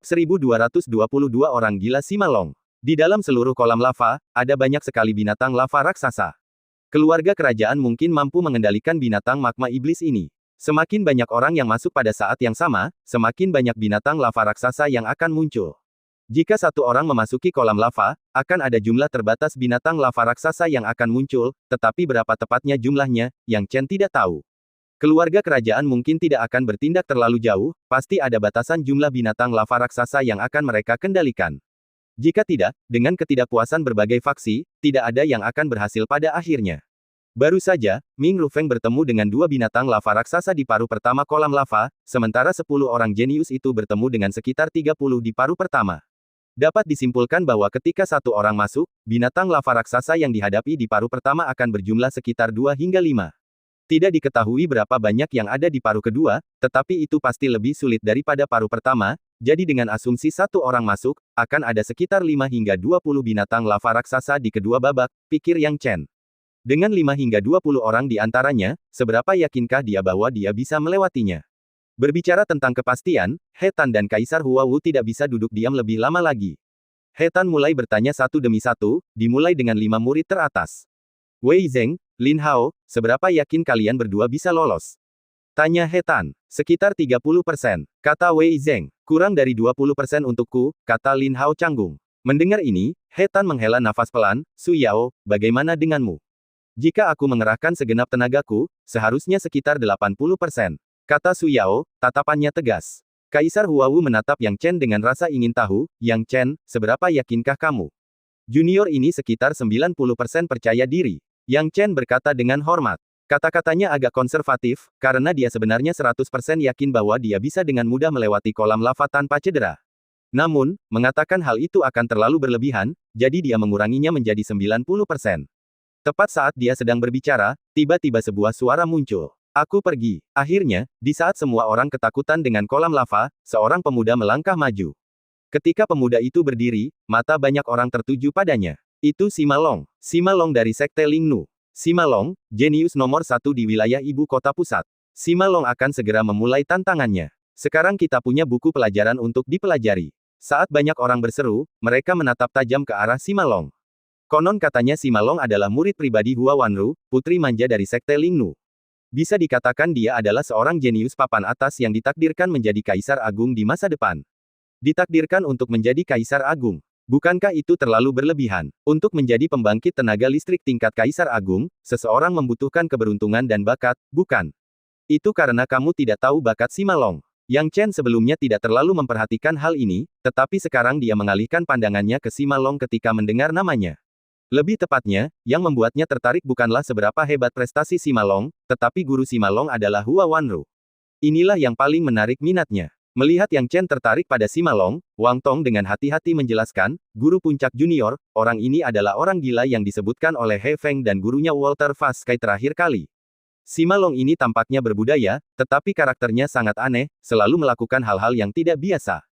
1222 orang gila Simalong. Di dalam seluruh kolam lava, ada banyak sekali binatang lava raksasa. Keluarga kerajaan mungkin mampu mengendalikan binatang magma iblis ini. Semakin banyak orang yang masuk pada saat yang sama, semakin banyak binatang lava raksasa yang akan muncul. Jika satu orang memasuki kolam lava, akan ada jumlah terbatas binatang lava raksasa yang akan muncul, tetapi berapa tepatnya jumlahnya, Yang Chen tidak tahu. Keluarga kerajaan mungkin tidak akan bertindak terlalu jauh, pasti ada batasan jumlah binatang lava raksasa yang akan mereka kendalikan. Jika tidak, dengan ketidakpuasan berbagai faksi, tidak ada yang akan berhasil pada akhirnya. Baru saja, Ming Rufeng bertemu dengan dua binatang lava raksasa di paruh pertama kolam lava, sementara 10 orang jenius itu bertemu dengan sekitar 30 di paruh pertama. Dapat disimpulkan bahwa ketika satu orang masuk, binatang lava raksasa yang dihadapi di paruh pertama akan berjumlah sekitar 2 hingga 5. Tidak diketahui berapa banyak yang ada di paruh kedua, tetapi itu pasti lebih sulit daripada paruh pertama, jadi dengan asumsi satu orang masuk, akan ada sekitar 5 hingga 20 binatang lava raksasa di kedua babak, pikir Yang Chen. Dengan 5 hingga 20 orang di antaranya, seberapa yakinkah dia bahwa dia bisa melewatinya? Berbicara tentang kepastian, He Tan dan Kaisar Hua Wu tidak bisa duduk diam lebih lama lagi. He Tan mulai bertanya satu demi satu, dimulai dengan 5 murid teratas. Wei Zeng, Lin Hao, seberapa yakin kalian berdua bisa lolos? Tanya He Tan. Sekitar 30%, kata Wei Zeng. Kurang dari 20% untukku, kata Lin Hao canggung. Mendengar ini, He Tan menghela nafas pelan, Su Yao, bagaimana denganmu? Jika aku mengerahkan segenap tenagaku, seharusnya sekitar 80%. Kata Su Yao, tatapannya tegas. Kaisar Hua Wu menatap Yang Chen dengan rasa ingin tahu, Yang Chen, seberapa yakinkah kamu? Junior ini sekitar 90% percaya diri. Yang Chen berkata dengan hormat. Kata-katanya agak konservatif, karena dia sebenarnya 100% yakin bahwa dia bisa dengan mudah melewati kolam lava tanpa cedera. Namun, mengatakan hal itu akan terlalu berlebihan, jadi dia menguranginya menjadi 90%. Tepat saat dia sedang berbicara, tiba-tiba sebuah suara muncul. Aku pergi. Akhirnya, di saat semua orang ketakutan dengan kolam lava, seorang pemuda melangkah maju. Ketika pemuda itu berdiri, mata banyak orang tertuju padanya. Itu Simalong. Simalong dari Sekte Lingnu. Simalong, jenius nomor 1 di wilayah ibu kota pusat. Simalong akan segera memulai tantangannya. Sekarang kita punya buku pelajaran untuk dipelajari. Saat banyak orang berseru, mereka menatap tajam ke arah Simalong. Konon katanya Simalong adalah murid pribadi Hua Wanru, putri manja dari Sekte Lingnu. Bisa dikatakan dia adalah seorang jenius papan atas yang ditakdirkan menjadi Kaisar Agung di masa depan. Ditakdirkan untuk menjadi Kaisar Agung. Bukankah itu terlalu berlebihan? Untuk menjadi pembangkit tenaga listrik tingkat Kaisar Agung, seseorang membutuhkan keberuntungan dan bakat, bukan? Itu karena kamu tidak tahu bakat Simalong. Yang Chen sebelumnya tidak terlalu memperhatikan hal ini, tetapi sekarang dia mengalihkan pandangannya ke Simalong ketika mendengar namanya. Lebih tepatnya, yang membuatnya tertarik bukanlah seberapa hebat prestasi Simalong, tetapi guru Simalong adalah Hua Wanru. Inilah yang paling menarik minatnya. Melihat Yang Chen tertarik pada Simalong, Wang Tong dengan hati-hati menjelaskan, guru puncak junior, orang ini adalah orang gila yang disebutkan oleh He Feng dan gurunya Walter Faskai terakhir kali. Simalong ini tampaknya berbudaya, tetapi karakternya sangat aneh, selalu melakukan hal-hal yang tidak biasa.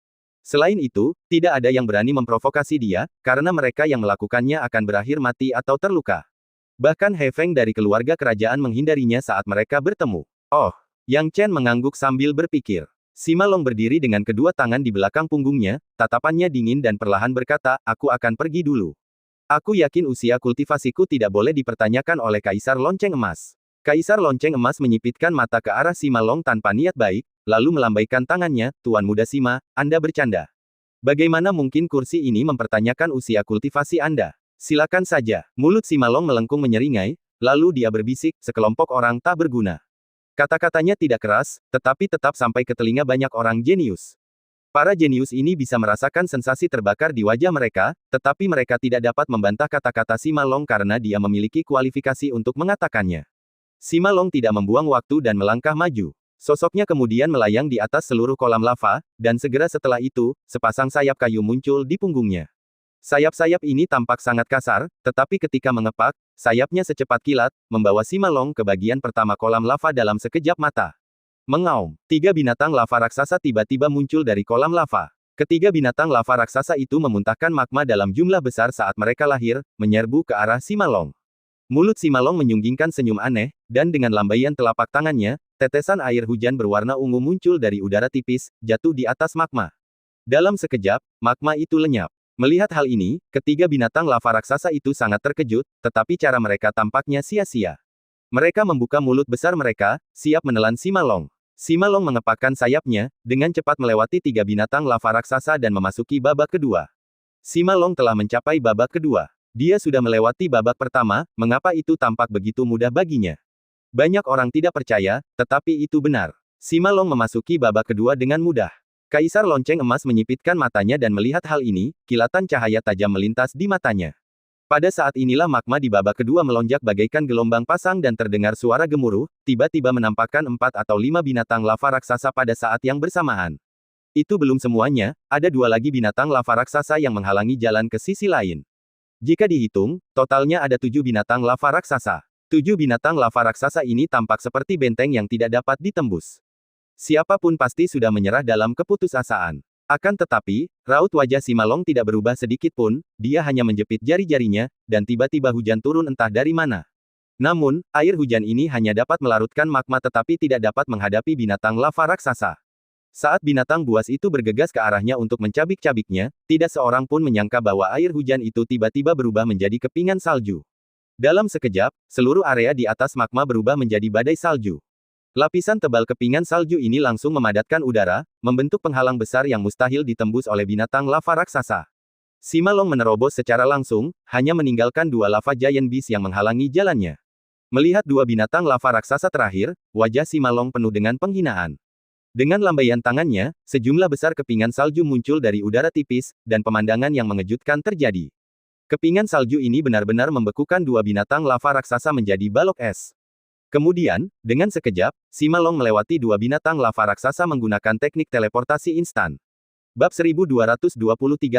Selain itu, tidak ada yang berani memprovokasi dia, karena mereka yang melakukannya akan berakhir mati atau terluka. Bahkan He Feng dari keluarga kerajaan menghindarinya saat mereka bertemu. Oh, Yang Chen mengangguk sambil berpikir. Simalong berdiri dengan kedua tangan di belakang punggungnya, tatapannya dingin dan perlahan berkata, aku akan pergi dulu. Aku yakin usia kultivasiku tidak boleh dipertanyakan oleh Kaisar Lonceng Emas. Kaisar Lonceng Emas menyipitkan mata ke arah Simalong tanpa niat baik, lalu melambaikan tangannya, Tuan Muda Sima, Anda bercanda. Bagaimana mungkin kursi ini mempertanyakan usia kultivasi Anda? Silakan saja. Mulut Simalong melengkung menyeringai, lalu dia berbisik, sekelompok orang tak berguna. Kata-katanya tidak keras, tetapi tetap sampai ke telinga banyak orang jenius. Para jenius ini bisa merasakan sensasi terbakar di wajah mereka, tetapi mereka tidak dapat membantah kata-kata Simalong karena dia memiliki kualifikasi untuk mengatakannya. Simalong tidak membuang waktu dan melangkah maju. Sosoknya kemudian melayang di atas seluruh kolam lava, dan segera setelah itu, sepasang sayap kayu muncul di punggungnya. Sayap-sayap ini tampak sangat kasar, tetapi ketika mengepak, sayapnya secepat kilat, membawa Simalong ke bagian pertama kolam lava dalam sekejap mata. Mengaum, 3 binatang lava raksasa tiba-tiba muncul dari kolam lava. Ketiga binatang lava raksasa itu memuntahkan magma dalam jumlah besar saat mereka lahir, menyerbu ke arah Simalong. Mulut Simalong menyunggingkan senyum aneh, dan dengan lambaian telapak tangannya, tetesan air hujan berwarna ungu muncul dari udara tipis, jatuh di atas magma. Dalam sekejap, magma itu lenyap. Melihat hal ini, ketiga binatang lava raksasa itu sangat terkejut, tetapi cara mereka tampaknya sia-sia. Mereka membuka mulut besar mereka, siap menelan Simalong. Simalong mengepakkan sayapnya, dengan cepat melewati tiga binatang lava raksasa dan memasuki babak kedua. Simalong telah mencapai babak kedua. Dia sudah melewati babak pertama, mengapa itu tampak begitu mudah baginya? Banyak orang tidak percaya, tetapi itu benar. Simalong memasuki babak kedua dengan mudah. Kaisar Lonceng Emas menyipitkan matanya dan melihat hal ini, kilatan cahaya tajam melintas di matanya. Pada saat inilah magma di babak kedua melonjak bagaikan gelombang pasang dan terdengar suara gemuruh, tiba-tiba menampakkan 4 atau 5 binatang lava raksasa pada saat yang bersamaan. Itu belum semuanya, ada 2 lagi binatang lava raksasa yang menghalangi jalan ke sisi lain. Jika dihitung, totalnya ada 7 binatang lava raksasa. 7 binatang lava raksasa ini tampak seperti benteng yang tidak dapat ditembus. Siapapun pasti sudah menyerah dalam keputusasaan. Akan tetapi, raut wajah Simalong tidak berubah sedikit pun, dia hanya menjepit jari-jarinya, dan tiba-tiba hujan turun entah dari mana. Namun, air hujan ini hanya dapat melarutkan magma tetapi tidak dapat menghadapi binatang lava raksasa. Saat binatang buas itu bergegas ke arahnya untuk mencabik-cabiknya, tidak seorang pun menyangka bahwa air hujan itu tiba-tiba berubah menjadi kepingan salju. Dalam sekejap, seluruh area di atas magma berubah menjadi badai salju. Lapisan tebal kepingan salju ini langsung memadatkan udara, membentuk penghalang besar yang mustahil ditembus oleh binatang lava raksasa. Simalong menerobos secara langsung, hanya meninggalkan 2 lava giant beast yang menghalangi jalannya. Melihat 2 binatang lava raksasa terakhir, wajah Simalong penuh dengan penghinaan. Dengan lambaian tangannya, sejumlah besar kepingan salju muncul dari udara tipis, dan pemandangan yang mengejutkan terjadi. Kepingan salju ini benar-benar membekukan 2 binatang lava raksasa menjadi balok es. Kemudian, dengan sekejap, Simalong melewati 2 binatang lava raksasa menggunakan teknik teleportasi instan. Bab 1223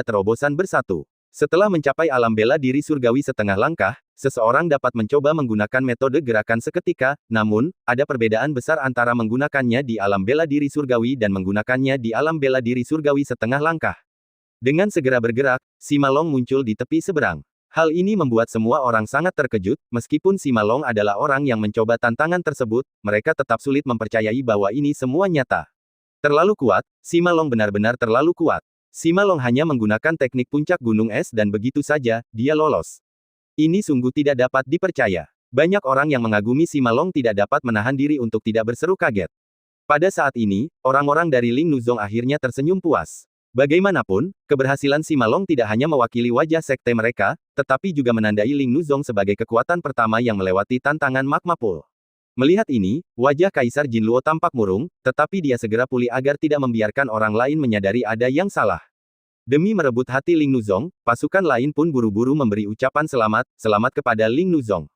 Terobosan Bersatu. Setelah mencapai alam bela diri surgawi setengah langkah, seseorang dapat mencoba menggunakan metode gerakan seketika, namun, ada perbedaan besar antara menggunakannya di alam bela diri surgawi dan menggunakannya di alam bela diri surgawi setengah langkah. Dengan segera bergerak, Simalong muncul di tepi seberang. Hal ini membuat semua orang sangat terkejut, meskipun Simalong adalah orang yang mencoba tantangan tersebut, mereka tetap sulit mempercayai bahwa ini semua nyata. Terlalu kuat, Simalong benar-benar terlalu kuat. Simalong hanya menggunakan teknik puncak gunung es dan begitu saja, dia lolos. Ini sungguh tidak dapat dipercaya. Banyak orang yang mengagumi Simalong tidak dapat menahan diri untuk tidak berseru kaget. Pada saat ini, orang-orang dari Ling Nuzong akhirnya tersenyum puas. Bagaimanapun, keberhasilan Simalong tidak hanya mewakili wajah sekte mereka, tetapi juga menandai Ling Nuzong sebagai kekuatan pertama yang melewati tantangan magma pool. Melihat ini, wajah Kaisar Jinluo tampak murung, tetapi dia segera pulih agar tidak membiarkan orang lain menyadari ada yang salah. Demi merebut hati Ling Nuzong, pasukan lain pun buru-buru memberi ucapan selamat kepada Ling Nuzong.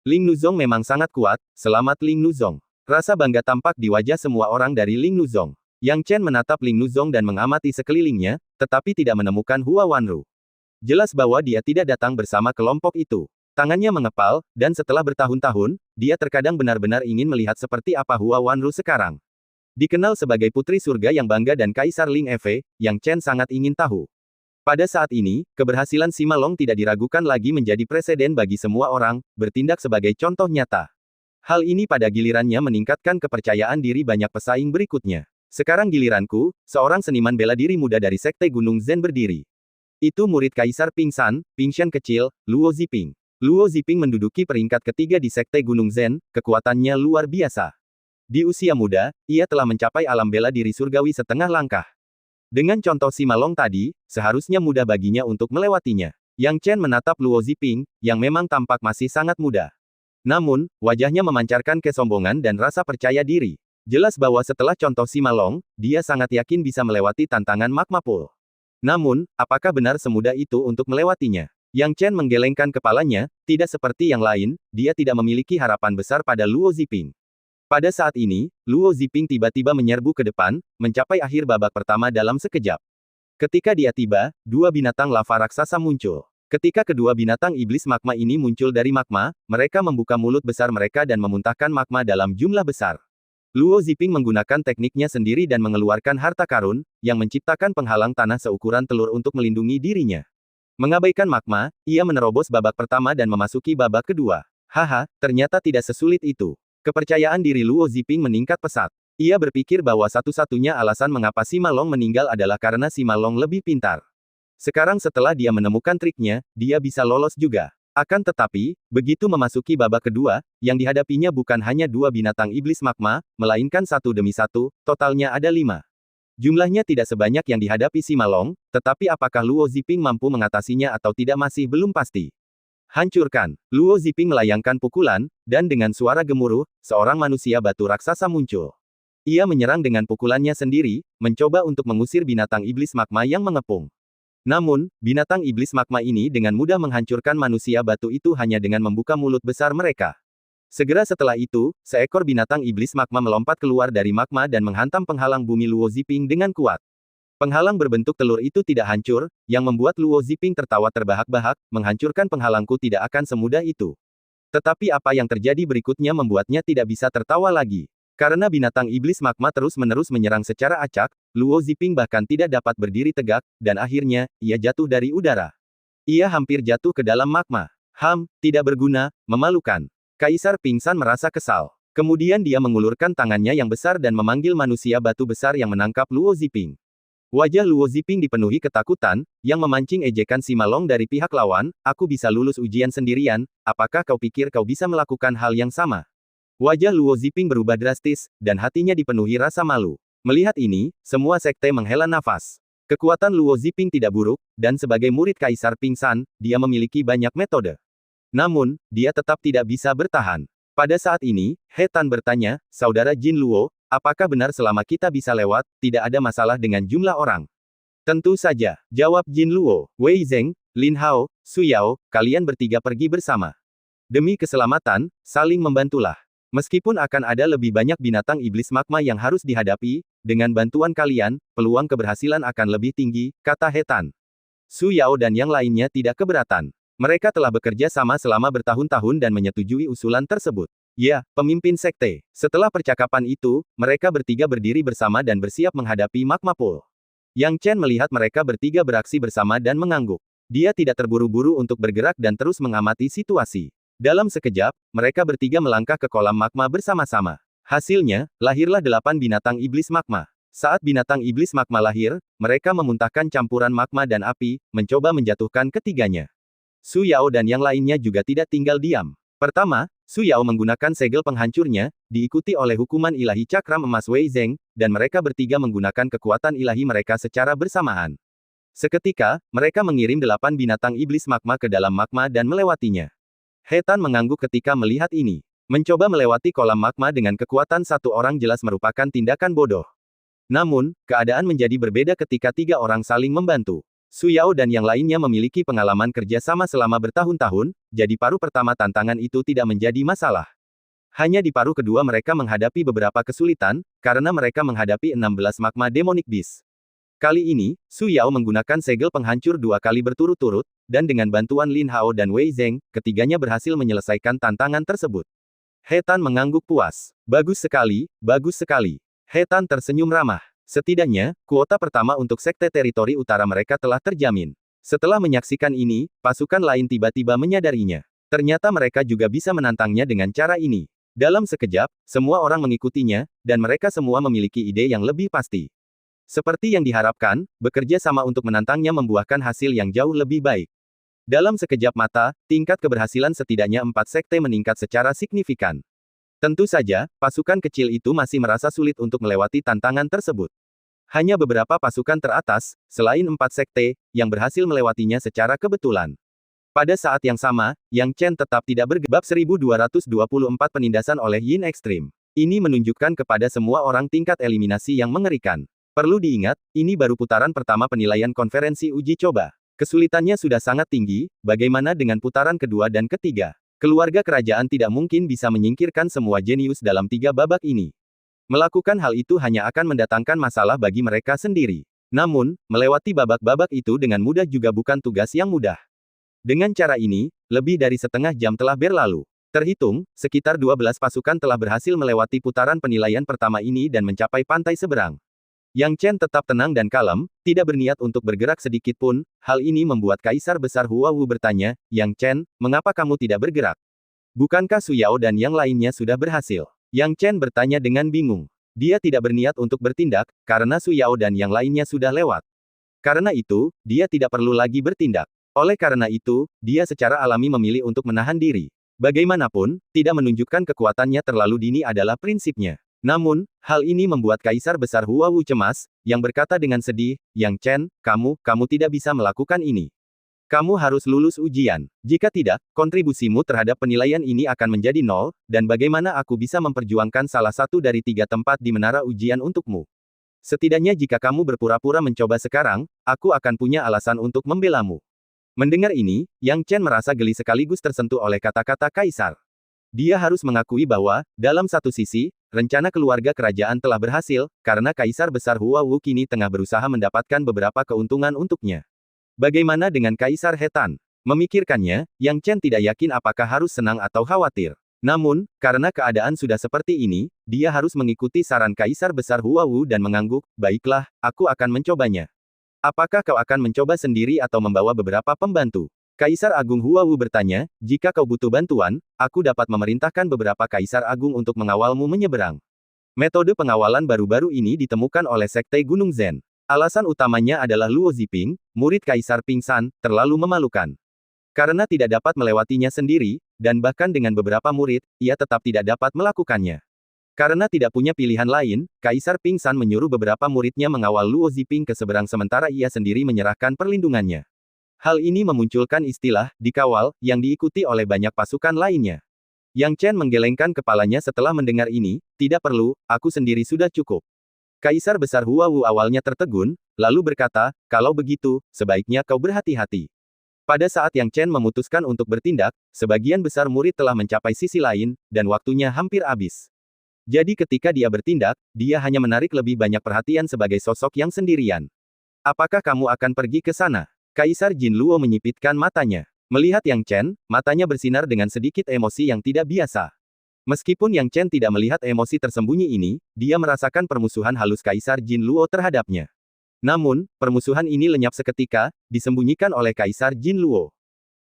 Ling Nuzong memang sangat kuat, selamat Ling Nuzong. Rasa bangga tampak di wajah semua orang dari Ling Nuzong. Yang Chen menatap Ling Nuzong dan mengamati sekelilingnya, tetapi tidak menemukan Hua Wanru. Jelas bahwa dia tidak datang bersama kelompok itu. Tangannya mengepal, dan setelah bertahun-tahun, dia terkadang benar-benar ingin melihat seperti apa Hua Wanru sekarang. Dikenal sebagai putri surga yang bangga dan Kaisar Ling Efe, Yang Chen sangat ingin tahu. Pada saat ini, keberhasilan Simalong tidak diragukan lagi menjadi preseden bagi semua orang, bertindak sebagai contoh nyata. Hal ini pada gilirannya meningkatkan kepercayaan diri banyak pesaing berikutnya. Sekarang giliranku, seorang seniman bela diri muda dari Sekte Gunung Zen berdiri. Itu murid Kaisar Pingshan, Pingshan kecil, Luo Ziping. Luo Ziping menduduki peringkat ketiga di Sekte Gunung Zen, kekuatannya luar biasa. Di usia muda, ia telah mencapai alam bela diri surgawi setengah langkah. Dengan contoh Simalong tadi, seharusnya mudah baginya untuk melewatinya. Yang Chen menatap Luo Ziping, yang memang tampak masih sangat muda. Namun, wajahnya memancarkan kesombongan dan rasa percaya diri. Jelas bahwa setelah contoh Simalong, dia sangat yakin bisa melewati tantangan magma pool. Namun, apakah benar semudah itu untuk melewatinya? Yang Chen menggelengkan kepalanya, tidak seperti yang lain, dia tidak memiliki harapan besar pada Luo Ziping. Pada saat ini, Luo Ziping tiba-tiba menyerbu ke depan, mencapai akhir babak pertama dalam sekejap. Ketika dia tiba, 2 binatang lava raksasa muncul. Ketika kedua binatang iblis magma ini muncul dari magma, mereka membuka mulut besar mereka dan memuntahkan magma dalam jumlah besar. Luo Ziping menggunakan tekniknya sendiri dan mengeluarkan harta karun, yang menciptakan penghalang tanah seukuran telur untuk melindungi dirinya. Mengabaikan magma, ia menerobos babak pertama dan memasuki babak kedua. Haha, ternyata tidak sesulit itu. Kepercayaan diri Luo Ziping meningkat pesat. Ia berpikir bahwa satu-satunya alasan mengapa Sima Long meninggal adalah karena Sima Long lebih pintar. Sekarang setelah dia menemukan triknya, dia bisa lolos juga. Akan tetapi, begitu memasuki babak kedua, yang dihadapinya bukan hanya dua binatang iblis magma, melainkan satu demi satu, totalnya ada 5. Jumlahnya tidak sebanyak yang dihadapi Sima Long, tetapi apakah Luo Ziping mampu mengatasinya atau tidak masih belum pasti. Hancurkan! Luo Ziping melayangkan pukulan, dan dengan suara gemuruh, seorang manusia batu raksasa muncul. Ia menyerang dengan pukulannya sendiri, mencoba untuk mengusir binatang iblis magma yang mengepung. Namun, binatang iblis magma ini dengan mudah menghancurkan manusia batu itu hanya dengan membuka mulut besar mereka. Segera setelah itu, seekor binatang iblis magma melompat keluar dari magma dan menghantam penghalang bumi Luo Ziping dengan kuat. Penghalang berbentuk telur itu tidak hancur, yang membuat Luo Ziping tertawa terbahak-bahak, menghancurkan penghalangku tidak akan semudah itu. Tetapi apa yang terjadi berikutnya membuatnya tidak bisa tertawa lagi. Karena binatang iblis magma terus-menerus menyerang secara acak, Luo Ziping bahkan tidak dapat berdiri tegak, dan akhirnya, ia jatuh dari udara. Ia hampir jatuh ke dalam magma. Tidak berguna, memalukan. Kaisar pingsan merasa kesal. Kemudian dia mengulurkan tangannya yang besar dan memanggil manusia batu besar yang menangkap Luo Ziping. Wajah Luo Ziping dipenuhi ketakutan, yang memancing ejekan Sima Long dari pihak lawan, aku bisa lulus ujian sendirian, apakah kau pikir kau bisa melakukan hal yang sama? Wajah Luo Ziping berubah drastis, dan hatinya dipenuhi rasa malu. Melihat ini, semua sekte menghela nafas. Kekuatan Luo Ziping tidak buruk, dan sebagai murid Kaisar Pingsan, dia memiliki banyak metode. Namun, dia tetap tidak bisa bertahan. Pada saat ini, He Tan bertanya, Saudara Jin Luo, apakah benar selama kita bisa lewat, tidak ada masalah dengan jumlah orang? Tentu saja, jawab Jin Luo. Wei Zeng, Lin Hao, Su Yao, kalian bertiga pergi bersama. Demi keselamatan, saling membantulah. Meskipun akan ada lebih banyak binatang iblis magma yang harus dihadapi, dengan bantuan kalian, peluang keberhasilan akan lebih tinggi, kata He Tan. Su Yao dan yang lainnya tidak keberatan. Mereka telah bekerja sama selama bertahun-tahun dan menyetujui usulan tersebut. Ya, pemimpin sekte. Setelah percakapan itu, mereka bertiga berdiri bersama dan bersiap menghadapi magma pool. Yang Chen melihat mereka bertiga beraksi bersama dan mengangguk. Dia tidak terburu-buru untuk bergerak dan terus mengamati situasi. Dalam sekejap, mereka bertiga melangkah ke kolam magma bersama-sama. Hasilnya, lahirlah 8 binatang iblis magma. Saat binatang iblis magma lahir, mereka memuntahkan campuran magma dan api, mencoba menjatuhkan ketiganya. Su Yao dan yang lainnya juga tidak tinggal diam. Pertama, Su Yao menggunakan segel penghancurnya, diikuti oleh hukuman ilahi cakram emas Wei Zeng, dan mereka bertiga menggunakan kekuatan ilahi mereka secara bersamaan. Seketika, mereka mengirim 8 binatang iblis magma ke dalam magma dan melewatinya. He Tan mengangguk ketika melihat ini. Mencoba melewati kolam magma dengan kekuatan satu orang jelas merupakan tindakan bodoh. Namun, keadaan menjadi berbeda ketika 3 orang saling membantu. Su Yao dan yang lainnya memiliki pengalaman kerja sama selama bertahun-tahun, jadi paruh pertama tantangan itu tidak menjadi masalah. Hanya di paruh kedua mereka menghadapi beberapa kesulitan, karena mereka menghadapi 16 magma demonic beast. Kali ini, Su Yao menggunakan segel penghancur 2 kali berturut-turut, dan dengan bantuan Lin Hao dan Wei Zeng, ketiganya berhasil menyelesaikan tantangan tersebut. He Tan mengangguk puas. Bagus sekali, bagus sekali. He Tan tersenyum ramah. Setidaknya, kuota pertama untuk sekte teritori utara mereka telah terjamin. Setelah menyaksikan ini, pasukan lain tiba-tiba menyadarinya. Ternyata mereka juga bisa menantangnya dengan cara ini. Dalam sekejap, semua orang mengikutinya, dan mereka semua memiliki ide yang lebih pasti. Seperti yang diharapkan, bekerja sama untuk menantangnya membuahkan hasil yang jauh lebih baik. Dalam sekejap mata, tingkat keberhasilan setidaknya 4 sekte meningkat secara signifikan. Tentu saja, pasukan kecil itu masih merasa sulit untuk melewati tantangan tersebut. Hanya beberapa pasukan teratas, selain 4 sekte, yang berhasil melewatinya secara kebetulan. Pada saat yang sama, Yang Chen tetap tidak bergebab 1224 penindasan oleh Yin Extreme. Ini menunjukkan kepada semua orang tingkat eliminasi yang mengerikan. Perlu diingat, ini baru putaran pertama penilaian konferensi uji coba. Kesulitannya sudah sangat tinggi, bagaimana dengan putaran kedua dan ketiga? Keluarga kerajaan tidak mungkin bisa menyingkirkan semua jenius dalam 3 babak ini. Melakukan hal itu hanya akan mendatangkan masalah bagi mereka sendiri. Namun, melewati babak-babak itu dengan mudah juga bukan tugas yang mudah. Dengan cara ini, lebih dari setengah jam telah berlalu. Terhitung, sekitar 12 pasukan telah berhasil melewati putaran penilaian pertama ini dan mencapai pantai seberang. Yang Chen tetap tenang dan kalem, tidak berniat untuk bergerak sedikit pun. Hal ini membuat Kaisar Besar Hua Wu bertanya, Yang Chen, mengapa kamu tidak bergerak? Bukankah Su Yao dan yang lainnya sudah berhasil? Yang Chen bertanya dengan bingung. Dia tidak berniat untuk bertindak, karena Su Yao dan yang lainnya sudah lewat. Karena itu, dia tidak perlu lagi bertindak. Oleh karena itu, dia secara alami memilih untuk menahan diri. Bagaimanapun, tidak menunjukkan kekuatannya terlalu dini adalah prinsipnya. Namun, hal ini membuat Kaisar Besar Hua Wu cemas, yang berkata dengan sedih, Yang Chen, kamu tidak bisa melakukan ini. Kamu harus lulus ujian. Jika tidak, kontribusimu terhadap penilaian ini akan menjadi nol, dan bagaimana aku bisa memperjuangkan salah satu dari 3 tempat di menara ujian untukmu? Setidaknya jika kamu berpura-pura mencoba sekarang, aku akan punya alasan untuk membelamu. Mendengar ini, Yang Chen merasa geli sekaligus tersentuh oleh kata-kata Kaisar. Dia harus mengakui bahwa, dalam satu sisi, rencana keluarga kerajaan telah berhasil, karena Kaisar Besar Hua Wu kini tengah berusaha mendapatkan beberapa keuntungan untuknya. Bagaimana dengan Kaisar He Tan? Memikirkannya, Yang Chen tidak yakin apakah harus senang atau khawatir. Namun, karena keadaan sudah seperti ini, dia harus mengikuti saran Kaisar Besar Hua Wu dan mengangguk, baiklah, aku akan mencobanya. Apakah kau akan mencoba sendiri atau membawa beberapa pembantu? Kaisar Agung Hua Wu bertanya, jika kau butuh bantuan, aku dapat memerintahkan beberapa Kaisar Agung untuk mengawalmu menyeberang. Metode pengawalan baru-baru ini ditemukan oleh Sekte Gunung Zen. Alasan utamanya adalah Luo Ziping, murid Kaisar pingsan, terlalu memalukan. Karena tidak dapat melewatinya sendiri, dan bahkan dengan beberapa murid, ia tetap tidak dapat melakukannya. Karena tidak punya pilihan lain, Kaisar pingsan menyuruh beberapa muridnya mengawal Luo Ziping ke seberang sementara ia sendiri menyerahkan perlindungannya. Hal ini memunculkan istilah, dikawal, yang diikuti oleh banyak pasukan lainnya. Yang Chen menggelengkan kepalanya setelah mendengar ini, tidak perlu, aku sendiri sudah cukup. Kaisar Besar Hua Wu awalnya tertegun, lalu berkata, kalau begitu, sebaiknya kau berhati-hati. Pada saat Yang Chen memutuskan untuk bertindak, sebagian besar murid telah mencapai sisi lain, dan waktunya hampir habis. Jadi ketika dia bertindak, dia hanya menarik lebih banyak perhatian sebagai sosok yang sendirian. Apakah kamu akan pergi ke sana? Kaisar Jin Luo menyipitkan matanya. Melihat Yang Chen, matanya bersinar dengan sedikit emosi yang tidak biasa. Meskipun Yang Chen tidak melihat emosi tersembunyi ini, dia merasakan permusuhan halus Kaisar Jin Luo terhadapnya. Namun, permusuhan ini lenyap seketika, disembunyikan oleh Kaisar Jin Luo.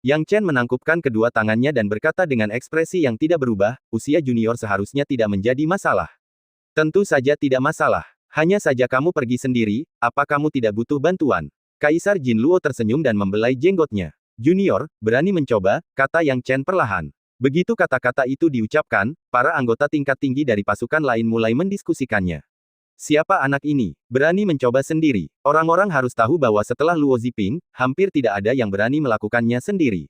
Yang Chen menangkupkan kedua tangannya dan berkata dengan ekspresi yang tidak berubah, usia junior seharusnya tidak menjadi masalah. Tentu saja tidak masalah. Hanya saja kamu pergi sendiri, apa kamu tidak butuh bantuan? Kaisar Jin Luo tersenyum dan membelai jenggotnya. Junior, berani mencoba, kata Yang Chen perlahan. Begitu kata-kata itu diucapkan, para anggota tingkat tinggi dari pasukan lain mulai mendiskusikannya. Siapa anak ini? Berani mencoba sendiri. Orang-orang harus tahu bahwa setelah Luo Ziping, hampir tidak ada yang berani melakukannya sendiri.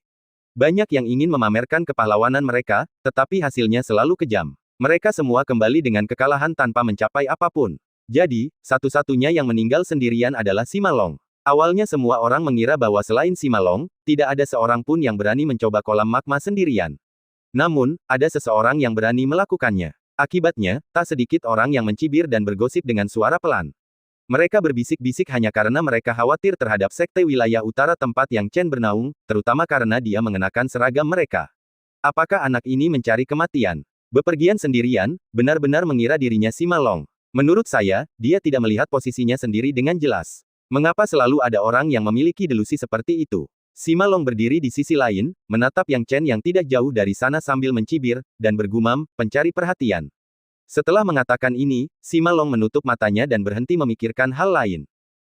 Banyak yang ingin memamerkan kepahlawanan mereka, tetapi hasilnya selalu kejam. Mereka semua kembali dengan kekalahan tanpa mencapai apapun. Jadi, satu-satunya yang meninggal sendirian adalah Sima Long. Awalnya semua orang mengira bahwa selain Sima Long, tidak ada seorang pun yang berani mencoba kolam magma sendirian. Namun, ada seseorang yang berani melakukannya. Akibatnya, tak sedikit orang yang mencibir dan bergosip dengan suara pelan. Mereka berbisik-bisik hanya karena mereka khawatir terhadap sekte wilayah utara tempat Yang Chen bernaung, terutama karena dia mengenakan seragam mereka. Apakah anak ini mencari kematian? Bepergian sendirian, benar-benar mengira dirinya Sima Long. Menurut saya, dia tidak melihat posisinya sendiri dengan jelas. Mengapa selalu ada orang yang memiliki delusi seperti itu? Sima Long berdiri di sisi lain, menatap Yang Chen yang tidak jauh dari sana sambil mencibir, dan bergumam, pencari perhatian. Setelah mengatakan ini, Sima Long menutup matanya dan berhenti memikirkan hal lain.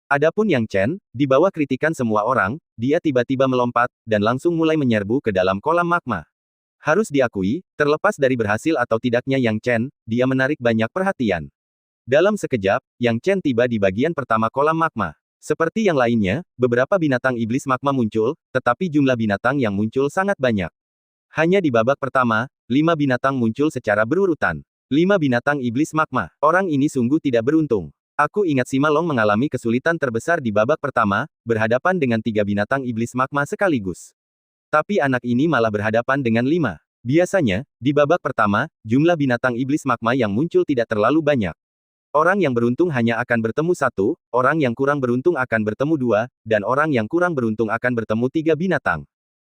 Adapun Yang Chen, di bawah kritikan semua orang, dia tiba-tiba melompat, dan langsung mulai menyerbu ke dalam kolam magma. Harus diakui, terlepas dari berhasil atau tidaknya Yang Chen, dia menarik banyak perhatian. Dalam sekejap, Yang Chen tiba di bagian pertama kolam magma. Seperti yang lainnya, beberapa binatang iblis magma muncul, tetapi jumlah binatang yang muncul sangat banyak. Hanya di babak pertama, 5 binatang muncul secara berurutan. 5 binatang iblis magma. Orang ini sungguh tidak beruntung. Aku ingat Sima Long mengalami kesulitan terbesar di babak pertama, berhadapan dengan 3 binatang iblis magma sekaligus. Tapi anak ini malah berhadapan dengan 5. Biasanya, di babak pertama, jumlah binatang iblis magma yang muncul tidak terlalu banyak. Orang yang beruntung hanya akan bertemu 1, orang yang kurang beruntung akan bertemu 2, dan orang yang kurang beruntung akan bertemu 3 binatang.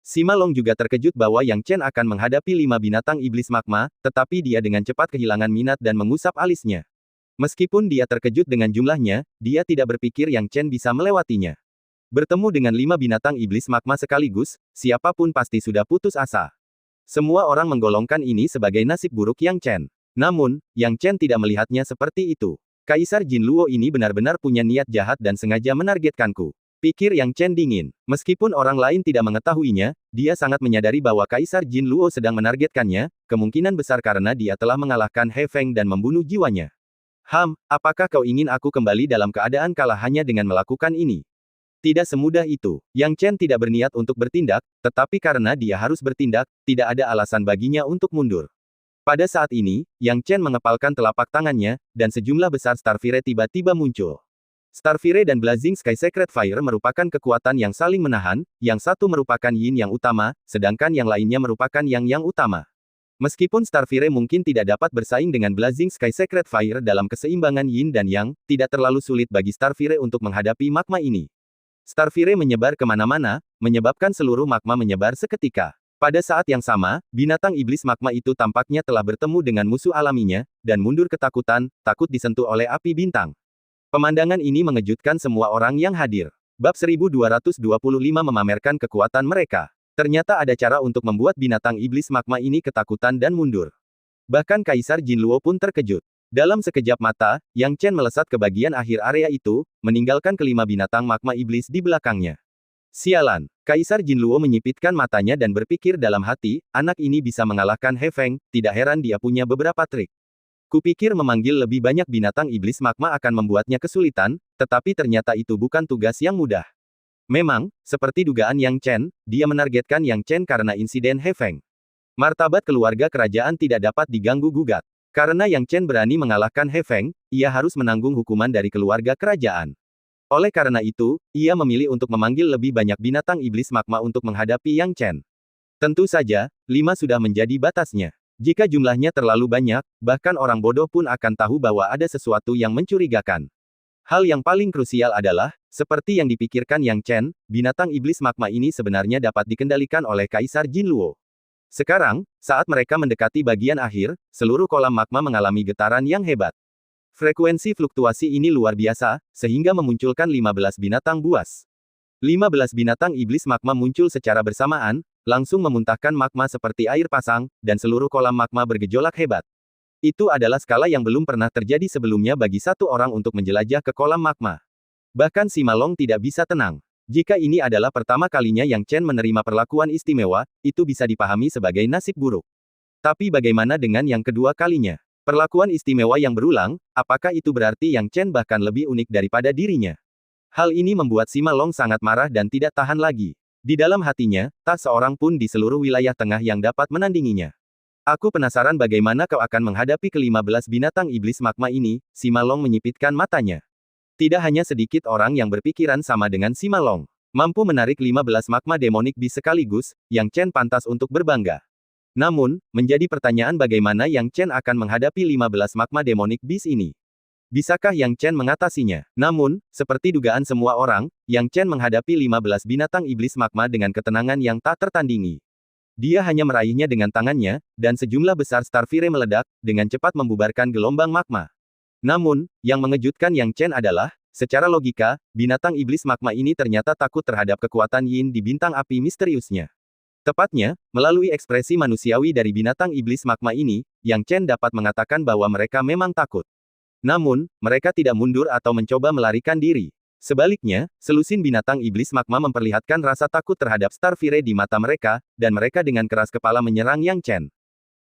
Sima Long juga terkejut bahwa Yang Chen akan menghadapi 5 binatang iblis magma, tetapi dia dengan cepat kehilangan minat dan mengusap alisnya. Meskipun dia terkejut dengan jumlahnya, dia tidak berpikir Yang Chen bisa melewatinya. Bertemu dengan 5 binatang iblis magma sekaligus, siapapun pasti sudah putus asa. Semua orang menggolongkan ini sebagai nasib buruk Yang Chen. Namun, Yang Chen tidak melihatnya seperti itu. Kaisar Jin Luo ini benar-benar punya niat jahat dan sengaja menargetkanku. Pikir Yang Chen dingin. Meskipun orang lain tidak mengetahuinya, dia sangat menyadari bahwa Kaisar Jin Luo sedang menargetkannya, kemungkinan besar karena dia telah mengalahkan He Feng dan membunuh jiwanya. Apakah kau ingin aku kembali dalam keadaan kalah hanya dengan melakukan ini? Tidak semudah itu. Yang Chen tidak berniat untuk bertindak, tetapi karena dia harus bertindak, tidak ada alasan baginya untuk mundur. Pada saat ini, Yang Chen mengepalkan telapak tangannya, dan sejumlah besar Starfire tiba-tiba muncul. Starfire dan Blazing Sky Secret Fire merupakan kekuatan yang saling menahan, yang satu merupakan Yin yang utama, sedangkan yang lainnya merupakan Yang utama. Meskipun Starfire mungkin tidak dapat bersaing dengan Blazing Sky Secret Fire dalam keseimbangan Yin dan Yang, tidak terlalu sulit bagi Starfire untuk menghadapi magma ini. Starfire menyebar kemana-mana, menyebabkan seluruh magma menyebar seketika. Pada saat yang sama, binatang iblis magma itu tampaknya telah bertemu dengan musuh alaminya, dan mundur ketakutan, takut disentuh oleh api bintang. Pemandangan ini mengejutkan semua orang yang hadir. Bab 1225 memamerkan kekuatan mereka. Ternyata ada cara untuk membuat binatang iblis magma ini ketakutan dan mundur. Bahkan Kaisar Jin Luo pun terkejut. Dalam sekejap mata, Yang Chen melesat ke bagian akhir area itu, meninggalkan kelima binatang magma iblis di belakangnya. Sialan. Kaisar Jin Luo menyipitkan matanya dan berpikir dalam hati, anak ini bisa mengalahkan He Feng, tidak heran dia punya beberapa trik. Kupikir memanggil lebih banyak binatang iblis magma akan membuatnya kesulitan, tetapi ternyata itu bukan tugas yang mudah. Memang, seperti dugaan Yang Chen, dia menargetkan Yang Chen karena insiden He Feng. Martabat keluarga kerajaan tidak dapat diganggu-gugat. Karena Yang Chen berani mengalahkan He Feng, ia harus menanggung hukuman dari keluarga kerajaan. Oleh karena itu, ia memilih untuk memanggil lebih banyak binatang iblis magma untuk menghadapi Yang Chen. Tentu saja, 5 sudah menjadi batasnya. Jika jumlahnya terlalu banyak, bahkan orang bodoh pun akan tahu bahwa ada sesuatu yang mencurigakan. Hal yang paling krusial adalah, seperti yang dipikirkan Yang Chen, binatang iblis magma ini sebenarnya dapat dikendalikan oleh Kaisar Jin Luo. Sekarang, saat mereka mendekati bagian akhir, seluruh kolam magma mengalami getaran yang hebat. Frekuensi fluktuasi ini luar biasa, sehingga memunculkan 15 binatang buas. 15 binatang iblis magma muncul secara bersamaan, langsung memuntahkan magma seperti air pasang, dan seluruh kolam magma bergejolak hebat. Itu adalah skala yang belum pernah terjadi sebelumnya bagi satu orang untuk menjelajah ke kolam magma. Bahkan Sima Long tidak bisa tenang. Jika ini adalah pertama kalinya Yang Chen menerima perlakuan istimewa, itu bisa dipahami sebagai nasib buruk. Tapi bagaimana dengan yang kedua kalinya? Perlakuan istimewa yang berulang, apakah itu berarti Yang Chen bahkan lebih unik daripada dirinya? Hal ini membuat Sima Long sangat marah dan tidak tahan lagi. Di dalam hatinya, tak seorang pun di seluruh wilayah tengah yang dapat menandinginya. Aku penasaran bagaimana kau akan menghadapi ke-15 binatang iblis magma ini, Sima Long menyipitkan matanya. Tidak hanya sedikit orang yang berpikiran sama dengan Sima Long. Mampu menarik 15 magma demonik bis sekaligus, Yang Chen pantas untuk berbangga. Namun, menjadi pertanyaan bagaimana Yang Chen akan menghadapi 15 magma demonik bis ini. Bisakah Yang Chen mengatasinya? Namun, seperti dugaan semua orang, Yang Chen menghadapi 15 binatang iblis magma dengan ketenangan yang tak tertandingi. Dia hanya meraihnya dengan tangannya, dan sejumlah besar Starfire meledak, dengan cepat membubarkan gelombang magma. Namun, yang mengejutkan Yang Chen adalah, secara logika, binatang iblis magma ini ternyata takut terhadap kekuatan Yin di bintang api misteriusnya. Tepatnya, melalui ekspresi manusiawi dari binatang iblis magma ini, Yang Chen dapat mengatakan bahwa mereka memang takut. Namun, mereka tidak mundur atau mencoba melarikan diri. Sebaliknya, selusin binatang iblis magma memperlihatkan rasa takut terhadap Starfire di mata mereka, dan mereka dengan keras kepala menyerang Yang Chen.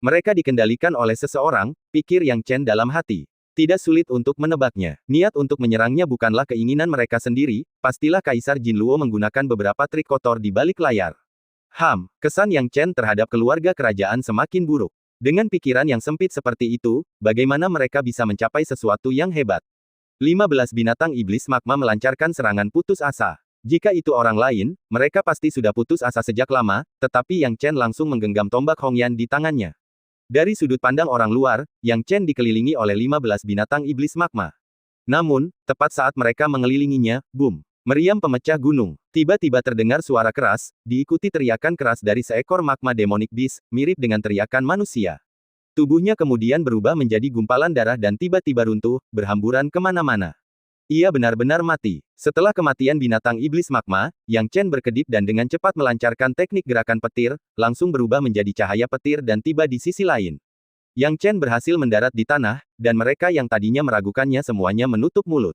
Mereka dikendalikan oleh seseorang, pikir Yang Chen dalam hati. Tidak sulit untuk menebaknya. Niat untuk menyerangnya bukanlah keinginan mereka sendiri, pastilah Kaisar Jin Luo menggunakan beberapa trik kotor di balik layar. Kesan Yang Chen terhadap keluarga kerajaan semakin buruk. Dengan pikiran yang sempit seperti itu, bagaimana mereka bisa mencapai sesuatu yang hebat? 15 binatang iblis magma melancarkan serangan putus asa. Jika itu orang lain, mereka pasti sudah putus asa sejak lama, tetapi Yang Chen langsung menggenggam tombak Hongyan di tangannya. Dari sudut pandang orang luar, Yang Chen dikelilingi oleh 15 binatang iblis magma. Namun, tepat saat mereka mengelilinginya, boom! Meriam pemecah gunung. Tiba-tiba terdengar suara keras, diikuti teriakan keras dari seekor magma demonic beast, mirip dengan teriakan manusia. Tubuhnya kemudian berubah menjadi gumpalan darah dan tiba-tiba runtuh, berhamburan kemana-mana. Ia benar-benar mati. Setelah kematian binatang iblis magma, Yang Chen berkedip dan dengan cepat melancarkan teknik gerakan petir, langsung berubah menjadi cahaya petir dan tiba di sisi lain. Yang Chen berhasil mendarat di tanah, dan mereka yang tadinya meragukannya semuanya menutup mulut.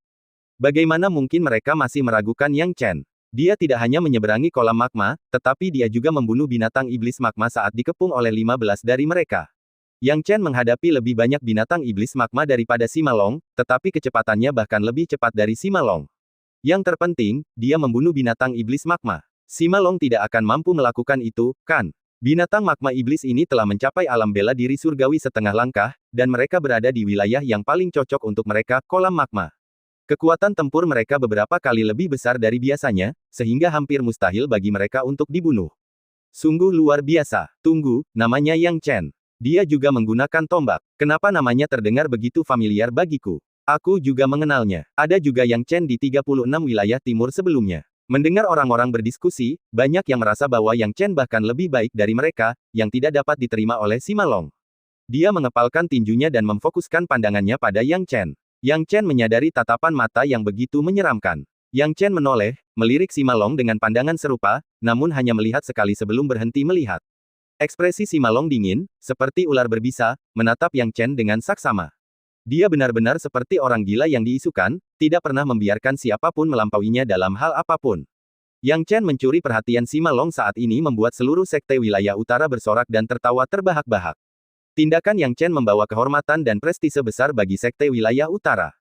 Bagaimana mungkin mereka masih meragukan Yang Chen? Dia tidak hanya menyeberangi kolam magma, tetapi dia juga membunuh binatang iblis magma saat dikepung oleh 15 dari mereka. Yang Chen menghadapi lebih banyak binatang iblis magma daripada Sima Long, tetapi kecepatannya bahkan lebih cepat dari Sima Long. Yang terpenting, dia membunuh binatang iblis magma. Sima Long tidak akan mampu melakukan itu, kan? Binatang magma iblis ini telah mencapai alam bela diri surgawi setengah langkah, dan mereka berada di wilayah yang paling cocok untuk mereka, kolam magma. Kekuatan tempur mereka beberapa kali lebih besar dari biasanya, sehingga hampir mustahil bagi mereka untuk dibunuh. Sungguh luar biasa. Tunggu, namanya Yang Chen. Dia juga menggunakan tombak. Kenapa namanya terdengar begitu familiar bagiku? Aku juga mengenalnya. Ada juga Yang Chen di 36 wilayah timur sebelumnya. Mendengar orang-orang berdiskusi, banyak yang merasa bahwa Yang Chen bahkan lebih baik dari mereka, yang tidak dapat diterima oleh Sima Long. Dia mengepalkan tinjunya dan memfokuskan pandangannya pada Yang Chen. Yang Chen menyadari tatapan mata yang begitu menyeramkan. Yang Chen menoleh, melirik Sima Long dengan pandangan serupa, namun hanya melihat sekali sebelum berhenti melihat. Ekspresi Sima Long dingin, seperti ular berbisa, menatap Yang Chen dengan saksama. Dia benar-benar seperti orang gila yang diisukan, tidak pernah membiarkan siapapun melampauinya dalam hal apapun. Yang Chen mencuri perhatian Sima Long saat ini membuat seluruh sekte wilayah utara bersorak dan tertawa terbahak-bahak. Tindakan Yang Chen membawa kehormatan dan prestise besar bagi sekte wilayah utara.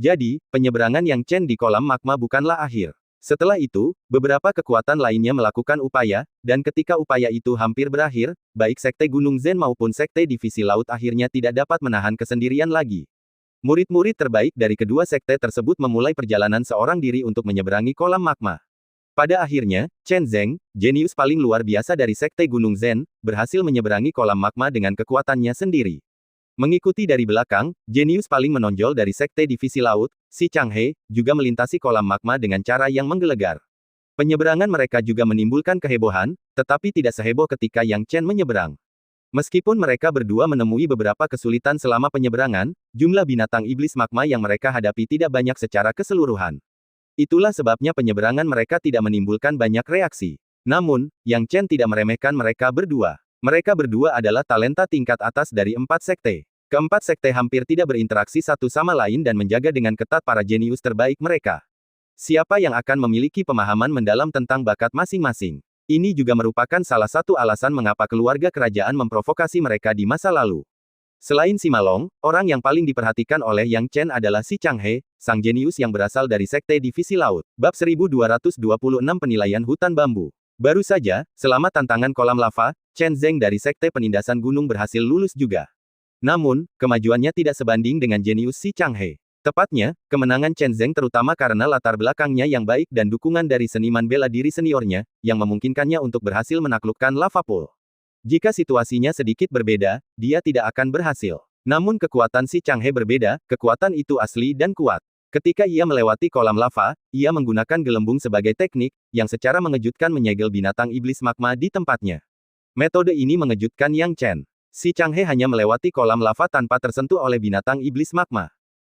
Jadi, penyeberangan Yang Chen di kolam magma bukanlah akhir. Setelah itu, beberapa kekuatan lainnya melakukan upaya, dan ketika upaya itu hampir berakhir, baik sekte Gunung Zen maupun sekte divisi laut akhirnya tidak dapat menahan kesendirian lagi. Murid-murid terbaik dari kedua sekte tersebut memulai perjalanan seorang diri untuk menyeberangi kolam magma. Pada akhirnya, Chen Zeng, jenius paling luar biasa dari sekte Gunung Zen, berhasil menyeberangi kolam magma dengan kekuatannya sendiri. Mengikuti dari belakang, jenius paling menonjol dari sekte divisi laut, Si Changhe, juga melintasi kolam magma dengan cara yang menggelegar. Penyeberangan mereka juga menimbulkan kehebohan, tetapi tidak seheboh ketika Yang Chen menyeberang. Meskipun mereka berdua menemui beberapa kesulitan selama penyeberangan, jumlah binatang iblis magma yang mereka hadapi tidak banyak secara keseluruhan. Itulah sebabnya penyeberangan mereka tidak menimbulkan banyak reaksi. Namun, Yang Chen tidak meremehkan mereka berdua. Mereka berdua adalah talenta tingkat atas dari 4 sekte. Keempat sekte hampir tidak berinteraksi satu sama lain dan menjaga dengan ketat para jenius terbaik mereka. Siapa yang akan memiliki pemahaman mendalam tentang bakat masing-masing? Ini juga merupakan salah satu alasan mengapa keluarga kerajaan memprovokasi mereka di masa lalu. Selain Sima Long, orang yang paling diperhatikan oleh Yang Chen adalah Si Changhe, sang jenius yang berasal dari sekte divisi laut. Bab 1226 Penilaian Hutan Bambu. Baru saja, selama tantangan kolam lava, Chen Zeng dari sekte penindasan gunung berhasil lulus juga. Namun, kemajuannya tidak sebanding dengan jenius Si Changhe. Tepatnya, kemenangan Chen Zeng terutama karena latar belakangnya yang baik dan dukungan dari seniman bela diri seniornya, yang memungkinkannya untuk berhasil menaklukkan lava pool. Jika situasinya sedikit berbeda, dia tidak akan berhasil. Namun kekuatan Si Changhe berbeda, kekuatan itu asli dan kuat. Ketika ia melewati kolam lava, ia menggunakan gelembung sebagai teknik, yang secara mengejutkan menyegel binatang iblis magma di tempatnya. Metode ini mengejutkan Yang Chen. Si Changhe hanya melewati kolam lava tanpa tersentuh oleh binatang iblis magma.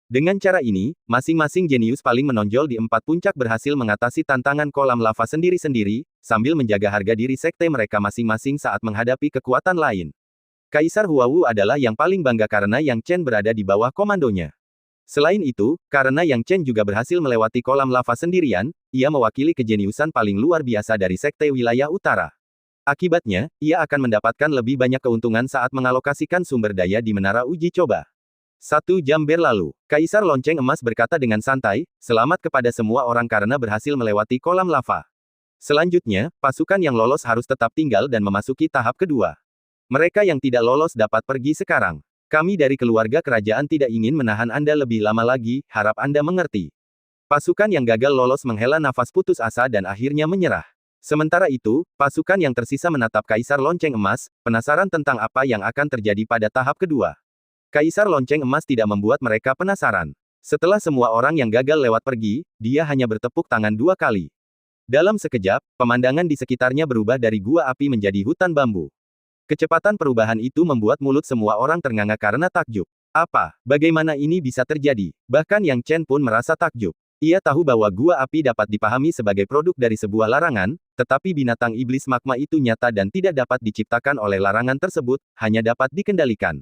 Dengan cara ini, masing-masing jenius paling menonjol di 4 puncak berhasil mengatasi tantangan kolam lava sendiri-sendiri, sambil menjaga harga diri sekte mereka masing-masing saat menghadapi kekuatan lain. Kaisar Huawu adalah yang paling bangga karena Yang Chen berada di bawah komandonya. Selain itu, karena Yang Chen juga berhasil melewati kolam lava sendirian, ia mewakili kejeniusan paling luar biasa dari sekte wilayah utara. Akibatnya, ia akan mendapatkan lebih banyak keuntungan saat mengalokasikan sumber daya di menara uji coba. 1 jam berlalu. Kaisar Lonceng Emas berkata dengan santai, selamat kepada semua orang karena berhasil melewati kolam lava. Selanjutnya, pasukan yang lolos harus tetap tinggal dan memasuki tahap kedua. Mereka yang tidak lolos dapat pergi sekarang. Kami dari keluarga kerajaan tidak ingin menahan Anda lebih lama lagi, harap Anda mengerti. Pasukan yang gagal lolos menghela nafas putus asa dan akhirnya menyerah. Sementara itu, pasukan yang tersisa menatap Kaisar Lonceng Emas, penasaran tentang apa yang akan terjadi pada tahap kedua. Kaisar Lonceng Emas tidak membuat mereka penasaran. Setelah semua orang yang gagal lewat pergi, dia hanya bertepuk tangan 2 kali. Dalam sekejap, pemandangan di sekitarnya berubah dari gua api menjadi hutan bambu. Kecepatan perubahan itu membuat mulut semua orang ternganga karena takjub. Apa? Bagaimana ini bisa terjadi? Bahkan Yang Chen pun merasa takjub. Ia tahu bahwa gua api dapat dipahami sebagai produk dari sebuah larangan, tetapi binatang iblis magma itu nyata dan tidak dapat diciptakan oleh larangan tersebut, hanya dapat dikendalikan.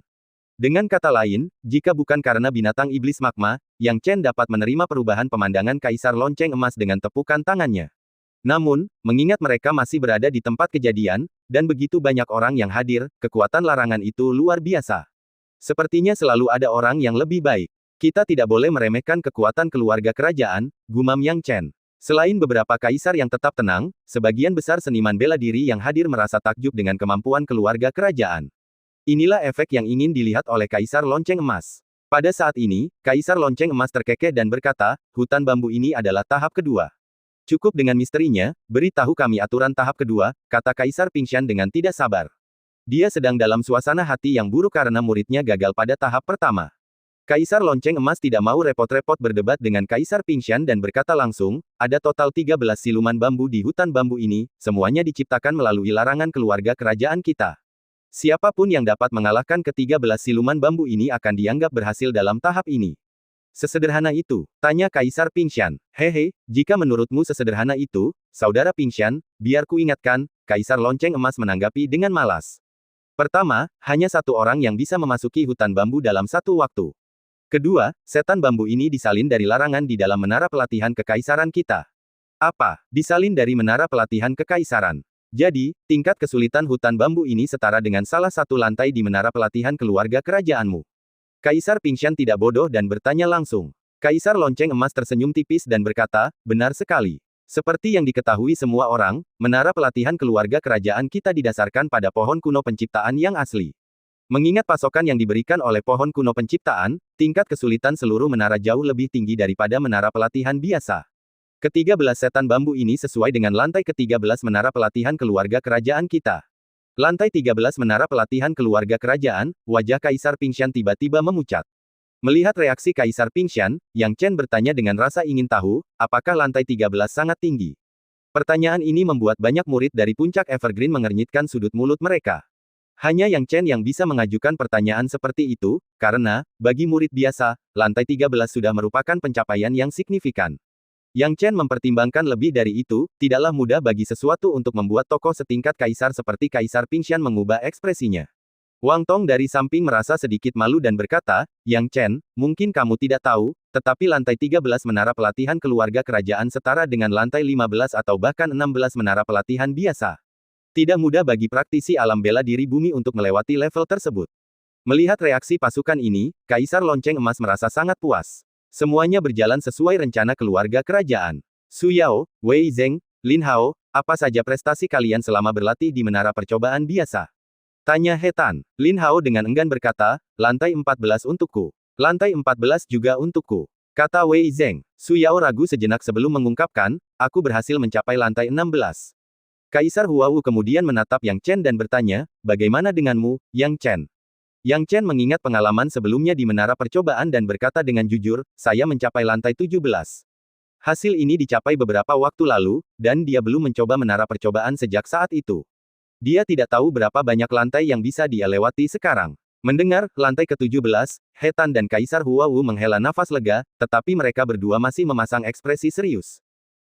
Dengan kata lain, jika bukan karena binatang iblis magma, Yang Chen dapat menerima perubahan pemandangan Kaisar Lonceng Emas dengan tepukan tangannya. Namun, mengingat mereka masih berada di tempat kejadian, dan begitu banyak orang yang hadir, kekuatan larangan itu luar biasa. Sepertinya selalu ada orang yang lebih baik. Kita tidak boleh meremehkan kekuatan keluarga kerajaan, gumam Yang Chen. Selain beberapa kaisar yang tetap tenang, sebagian besar seniman bela diri yang hadir merasa takjub dengan kemampuan keluarga kerajaan. Inilah efek yang ingin dilihat oleh Kaisar Lonceng Emas. Pada saat ini, Kaisar Lonceng Emas terkekeh dan berkata, hutan bambu ini adalah tahap kedua. Cukup dengan misterinya, beritahu kami aturan tahap kedua, kata Kaisar Pingshan dengan tidak sabar. Dia sedang dalam suasana hati yang buruk karena muridnya gagal pada tahap pertama. Kaisar Lonceng Emas tidak mau repot-repot berdebat dengan Kaisar Pingshan dan berkata langsung, ada total 13 siluman bambu di hutan bambu ini, semuanya diciptakan melalui larangan keluarga kerajaan kita. Siapapun yang dapat mengalahkan ke-13 siluman bambu ini akan dianggap berhasil dalam tahap ini. Sesederhana itu, tanya Kaisar Pingshan. Hehe, jika menurutmu sesederhana itu, Saudara Pingshan, biar ku ingatkan, Kaisar Lonceng Emas menanggapi dengan malas. Pertama, hanya satu orang yang bisa memasuki hutan bambu dalam satu waktu. Kedua, setan bambu ini disalin dari larangan di dalam menara pelatihan kekaisaran kita. Apa? Disalin dari menara pelatihan kekaisaran. Jadi, tingkat kesulitan hutan bambu ini setara dengan salah satu lantai di menara pelatihan keluarga kerajaanmu. Kaisar Pingshan tidak bodoh dan bertanya langsung. Kaisar Lonceng Emas tersenyum tipis dan berkata, benar sekali. Seperti yang diketahui semua orang, menara pelatihan keluarga kerajaan kita didasarkan pada pohon kuno penciptaan yang asli. Mengingat pasokan yang diberikan oleh pohon kuno penciptaan, tingkat kesulitan seluruh menara jauh lebih tinggi daripada menara pelatihan biasa. Ke-13 setan bambu ini sesuai dengan lantai ke-13 menara pelatihan keluarga kerajaan kita. Lantai 13 menara pelatihan keluarga kerajaan, wajah Kaisar Pingshan tiba-tiba memucat. Melihat reaksi Kaisar Pingshan, Yang Chen bertanya dengan rasa ingin tahu, apakah lantai 13 sangat tinggi? Pertanyaan ini membuat banyak murid dari puncak Evergreen mengernyitkan sudut mulut mereka. Hanya Yang Chen yang bisa mengajukan pertanyaan seperti itu, karena, bagi murid biasa, lantai 13 sudah merupakan pencapaian yang signifikan. Yang Chen mempertimbangkan lebih dari itu, tidaklah mudah bagi sesuatu untuk membuat tokoh setingkat kaisar seperti Kaisar Pingshan mengubah ekspresinya. Wang Tong dari samping merasa sedikit malu dan berkata, Yang Chen, mungkin kamu tidak tahu, tetapi lantai 13 menara pelatihan keluarga kerajaan setara dengan lantai 15 atau bahkan 16 menara pelatihan biasa. Tidak mudah bagi praktisi alam bela diri bumi untuk melewati level tersebut. Melihat reaksi pasukan ini, Kaisar Lonceng Emas merasa sangat puas. Semuanya berjalan sesuai rencana keluarga kerajaan. Su Yao, Wei Zeng, Lin Hao, apa saja prestasi kalian selama berlatih di menara percobaan biasa? Tanya He Tan. Lin Hao dengan enggan berkata, lantai 14 untukku. Lantai 14 juga untukku. Kata Wei Zeng. Su Yao ragu sejenak sebelum mengungkapkan, aku berhasil mencapai lantai 16. Kaisar Huawu kemudian menatap Yang Chen dan bertanya, bagaimana denganmu, Yang Chen? Yang Chen mengingat pengalaman sebelumnya di menara percobaan dan berkata dengan jujur, saya mencapai lantai 17. Hasil ini dicapai beberapa waktu lalu, dan dia belum mencoba menara percobaan sejak saat itu. Dia tidak tahu berapa banyak lantai yang bisa dia lewati sekarang. Mendengar lantai ke-17, He Tan dan Kaisar Huawu menghela nafas lega, tetapi mereka berdua masih memasang ekspresi serius.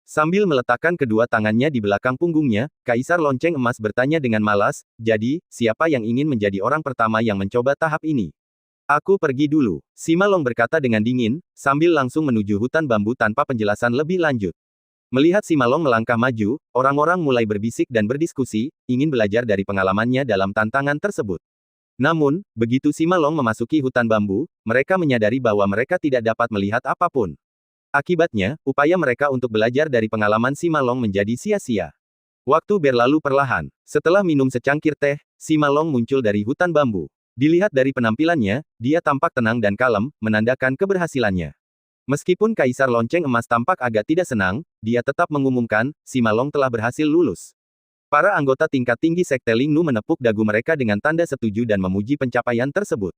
Sambil meletakkan kedua tangannya di belakang punggungnya, Kaisar Lonceng Emas bertanya dengan malas, jadi, siapa yang ingin menjadi orang pertama yang mencoba tahap ini? Aku pergi dulu. Sima Long berkata dengan dingin, sambil langsung menuju hutan bambu tanpa penjelasan lebih lanjut. Melihat Sima Long melangkah maju, orang-orang mulai berbisik dan berdiskusi, ingin belajar dari pengalamannya dalam tantangan tersebut. Namun, begitu Sima Long memasuki hutan bambu, mereka menyadari bahwa mereka tidak dapat melihat apapun. Akibatnya, upaya mereka untuk belajar dari pengalaman Sima Long menjadi sia-sia. Waktu berlalu perlahan. Setelah minum secangkir teh, Sima Long muncul dari hutan bambu. Dilihat dari penampilannya, dia tampak tenang dan kalem, menandakan keberhasilannya. Meskipun Kaisar Lonceng Emas tampak agak tidak senang, dia tetap mengumumkan, Sima Long telah berhasil lulus. Para anggota tingkat tinggi Sekte Lingnu menepuk dagu mereka dengan tanda setuju dan memuji pencapaian tersebut.